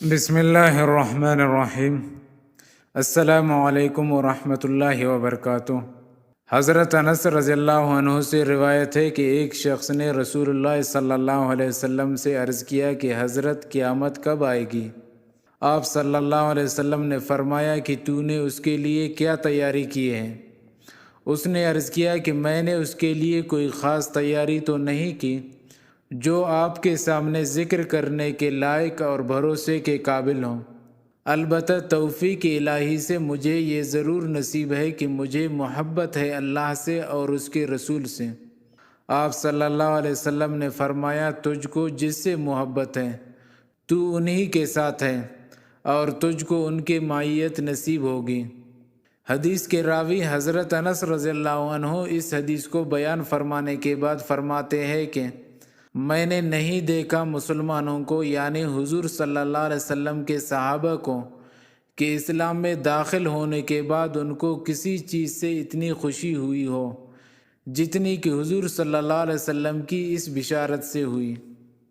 بسم اللہ الرحمن الرحیم۔ السلام علیکم ورحمۃ اللہ وبرکاتہ۔ حضرت انس رضی اللہ عنہ سے روایت ہے کہ ایک شخص نے رسول اللہ صلی اللہ علیہ وسلم سے عرض کیا کہ حضرت قیامت کب آئے گی؟ آپ صلی اللہ علیہ وسلم نے فرمایا کہ تو نے اس کے لیے کیا تیاری کی ہے؟ اس نے عرض کیا کہ میں نے اس کے لیے کوئی خاص تیاری تو نہیں کی جو آپ کے سامنے ذکر کرنے کے لائق اور بھروسے کے قابل ہوں، البتہ توفیق الہی سے مجھے یہ ضرور نصیب ہے کہ مجھے محبت ہے اللہ سے اور اس کے رسول سے۔ آپ صلی اللہ علیہ وسلم نے فرمایا، تجھ کو جس سے محبت ہے تو انہی کے ساتھ ہے اور تجھ کو ان کے معیت نصیب ہوگی۔ حدیث کے راوی حضرت انس رضی اللہ عنہ اس حدیث کو بیان فرمانے کے بعد فرماتے ہیں کہ میں نے نہیں دیکھا مسلمانوں کو یعنی حضور صلی اللہ علیہ وسلم کے صحابہ کو کہ اسلام میں داخل ہونے کے بعد ان کو کسی چیز سے اتنی خوشی ہوئی ہو جتنی کہ حضور صلی اللہ علیہ وسلم کی اس بشارت سے ہوئی۔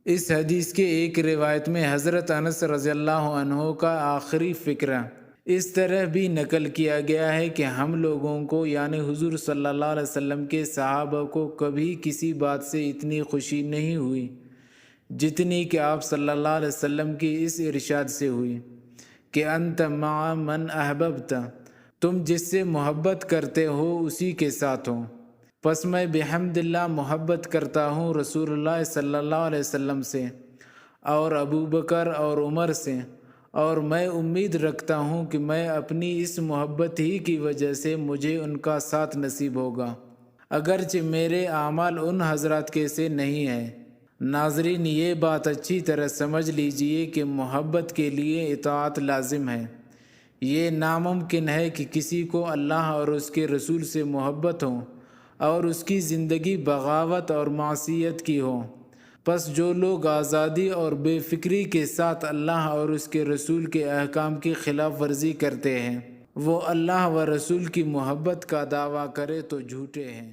اس حدیث کے ایک روایت میں حضرت انس رضی اللہ عنہ کا آخری فقرہ اس طرح بھی نقل کیا گیا ہے کہ ہم لوگوں کو یعنی حضور صلی اللہ علیہ وسلم کے صحابہ کو کبھی کسی بات سے اتنی خوشی نہیں ہوئی جتنی کہ آپ صلی اللہ علیہ وسلم کی اس ارشاد سے ہوئی کہ انت مع من احببت، تم جس سے محبت کرتے ہو اسی کے ساتھ ہو۔ پس میں بحمد اللہ محبت کرتا ہوں رسول اللہ صلی اللہ علیہ وسلم سے اور ابو بکر اور عمر سے، اور میں امید رکھتا ہوں کہ میں اپنی اس محبت ہی کی وجہ سے مجھے ان کا ساتھ نصیب ہوگا، اگرچہ میرے اعمال ان حضرات کے سے نہیں ہیں۔ ناظرین، یہ بات اچھی طرح سمجھ لیجئے کہ محبت کے لیے اطاعت لازم ہے۔ یہ ناممکن ہے کہ کسی کو اللہ اور اس کے رسول سے محبت ہو اور اس کی زندگی بغاوت اور معصیت کی ہو۔ پس جو لوگ آزادی اور بے فکری کے ساتھ اللہ اور اس کے رسول کے احکام کی خلاف ورزی کرتے ہیں، وہ اللہ و رسول کی محبت کا دعویٰ کرے تو جھوٹے ہیں۔